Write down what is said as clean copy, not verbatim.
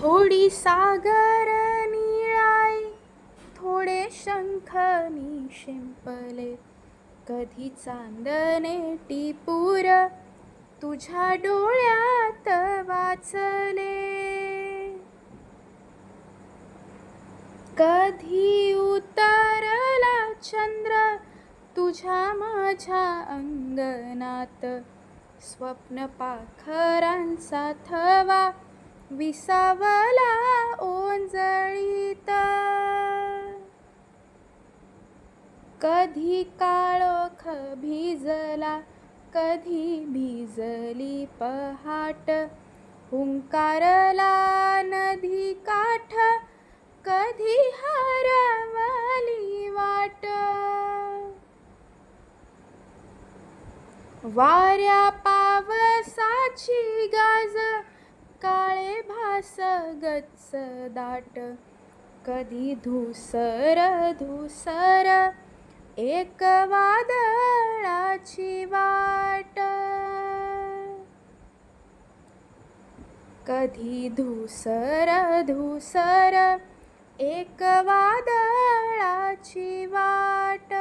थोडी सागर निळाई, थोडे शंख मी शिंपले, कधी चांदणे टिपूर तुझ्या डोळ्यात वाचले. कधी उतरला चंद्र तुझ्या माझ्या अंगणात, स्वप्न पाखरांचा थवा विसावला ओंजळीत. कधी काळोख भिजला, कधी भिजली पहाट, हुंकारला नदी काठ, कधी हरवली वाट. वाऱ्या पावसाची गाज, काळे भास गच्च दाट, कधी धुसर धुसर एक वादळाची वाट. कधी धुसर धुसर एक वादळाची वाट.